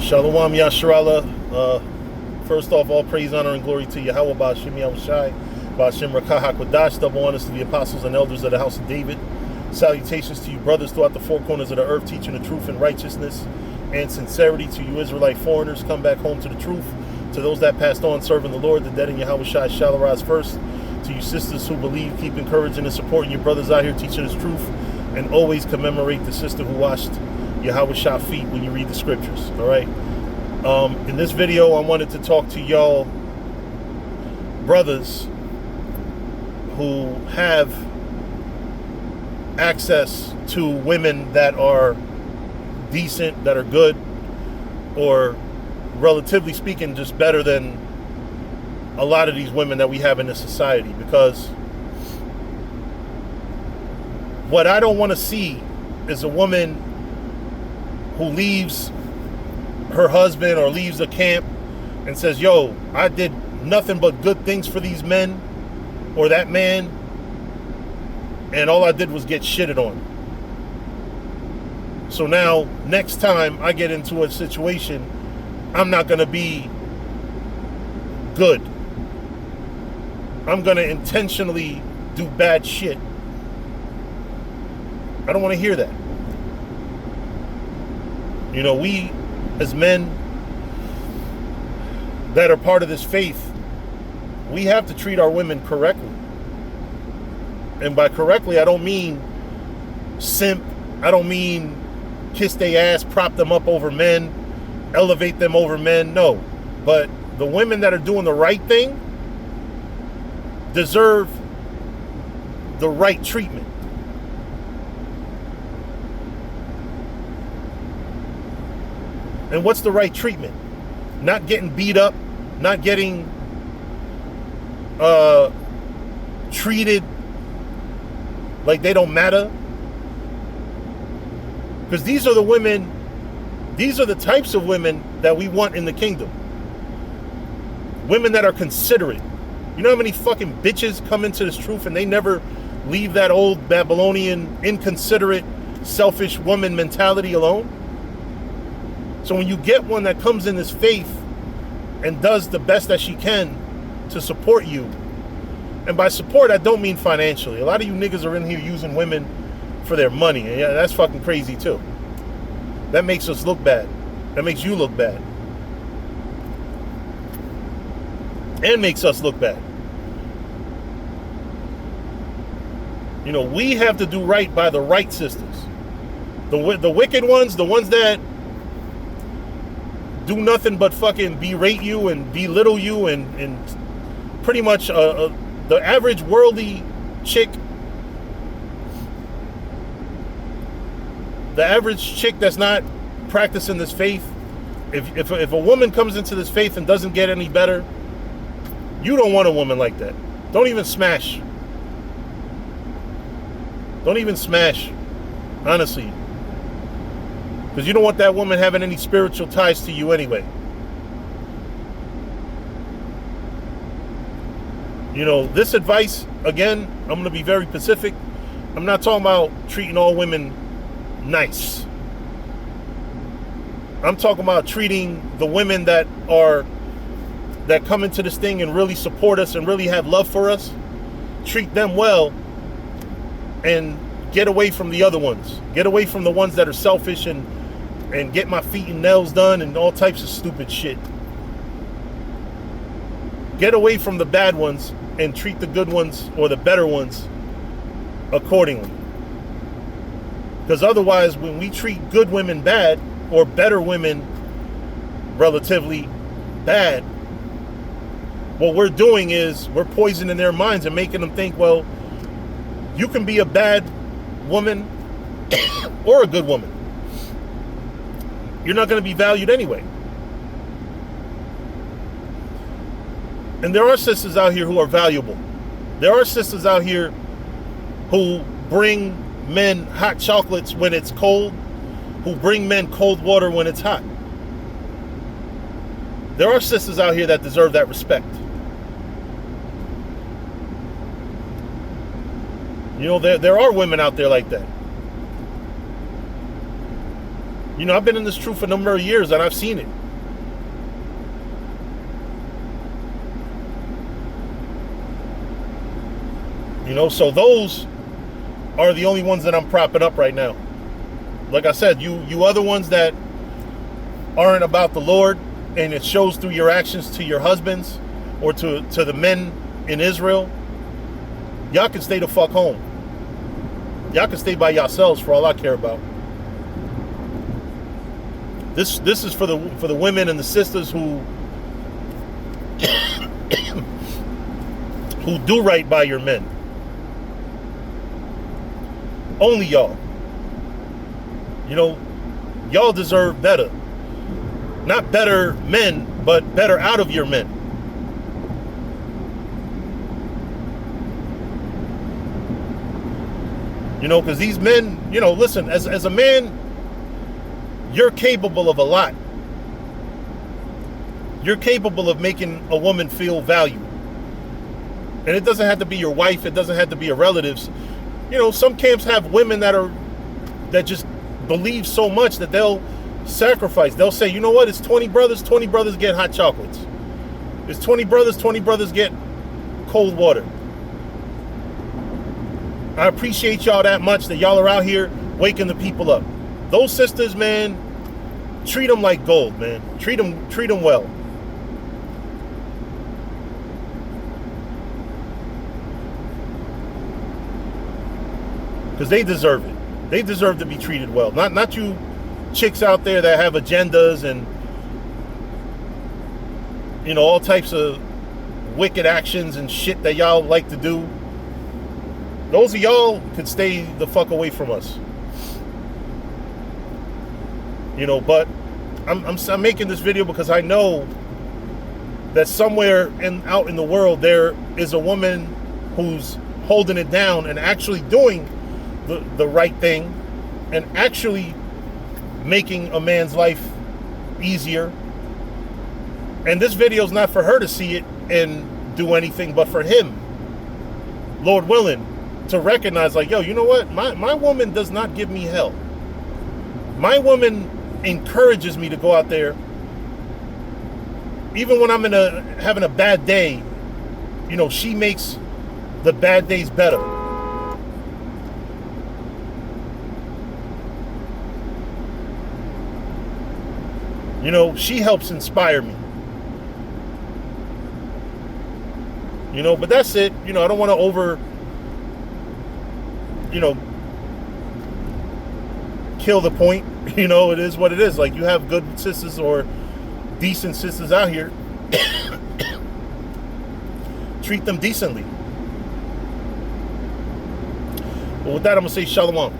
Shalom Yasharallah. First off, all praise, honor, and glory to Yahweh Ba'ashim Yahushai, Ba'ashim Rakah HaKodash. Double honors to the apostles and elders of the house of David. Salutations to you brothers throughout the four corners of the earth, teaching the truth and righteousness and sincerity. To you Israelite foreigners, come back home to the truth. To those that passed on serving the Lord, the dead in Yahushai shall arise first. To you sisters who believe, keep encouraging and supporting your brothers out here teaching this truth, and always commemorate the sister who washed Yahushai feet when you read the scriptures. All right. In this video, I wanted to talk to y'all brothers who have access to women that are decent, that are good, or relatively speaking, just better than a lot of these women that we have in this society. Because what I don't want to see is a woman who leaves her husband or leaves a camp and says, yo, I did nothing but good things for these men or that man, and all I did was get shitted on. So now, next time I get into a situation, I'm not going to be good. I'm going to intentionally do bad shit. I don't want to hear that. You know, we as men that are part of this faith, we have to treat our women correctly. And by correctly, I don't mean simp. I don't mean kiss their ass, prop them up over men, elevate them over men. No. But the women that are doing the right thing deserve the right treatment. And what's the right treatment? Not getting beat up, not getting treated like they don't matter. Because these are the women, these are the types of women that we want in the kingdom. Women that are considerate. You know how many fucking bitches come into this truth and they never leave that old Babylonian, inconsiderate, selfish woman mentality alone? So when you get one that comes in this faith and does the best that she can to support you, and by support, I don't mean financially. A lot of you niggas are in here using women for their money. And yeah, that's fucking crazy too. That makes us look bad. That makes you look bad. And makes us look bad. You know, we have to do right by the right sisters. The wicked ones, the ones that do nothing but fucking berate you and belittle you and pretty much the average worldly chick, the average chick that's not practicing this faith, if a woman comes into this faith and doesn't get any better, you don't want a woman like that. Don't even smash. Don't even smash, honestly. Because you don't want that woman having any spiritual ties to you anyway. You know, this advice, again, I'm going to be very specific. I'm not talking about treating all women nice. I'm talking about treating the women that come into this thing and really support us and really have love for us. Treat them well and get away from the other ones. Get away from the ones that are selfish and get my feet and nails done and all types of stupid shit. Get away from the bad ones and treat the good ones or the better ones accordingly. Because otherwise, when we treat good women bad or better women relatively bad, what we're doing is we're poisoning their minds and making them think, well, you can be a bad woman or a good woman. You're not going to be valued anyway. And there are sisters out here who are valuable. There are sisters out here who bring men hot chocolates when it's cold, who bring men cold water when it's hot. There are sisters out here that deserve that respect. You know, there are women out there like that. You know, I've been in this truth for a number of years and I've seen it. You know, so those are the only ones that I'm propping up right now. Like I said, you other ones that aren't about the Lord, and it shows through your actions to your husbands or to the men in Israel, y'all can stay the fuck home. Y'all can stay by yourselves for all I care about. This is for the women and the sisters who who do right by your men. Only y'all. You know, y'all deserve better. Not better men, but better out of your men. You know, because these men, you know, listen, as a man, you're capable of a lot. You're capable of making a woman feel valued. And it doesn't have to be your wife. It doesn't have to be your relatives. You know, some camps have women that just believe so much that they'll sacrifice. They'll say, you know what, it's 20 brothers get hot chocolates. It's 20 brothers get cold water. I appreciate y'all that much that y'all are out here waking the people up. Those sisters, man, treat them like gold, man. Treat them well. Because they deserve it. They deserve to be treated well. Not you chicks out there that have agendas and, you know, all types of wicked actions and shit that y'all like to do. Those of y'all could stay the fuck away from us. You know, but I'm making this video because I know that somewhere out in the world there is a woman who's holding it down and actually doing the right thing and actually making a man's life easier. And this video is not for her to see it and do anything, but for him, Lord willing, to recognize like, yo, you know what? My woman does not give me hell. My woman encourages me to go out there. Even when I'm having a bad day, you know, she makes the bad days better. You know, she helps inspire me. You know, but that's it. You know, I don't want to kill the point. You know, it is what it is. Like, you have good sisters or decent sisters out here. Treat them decently. But with that, I'm going to say shalom.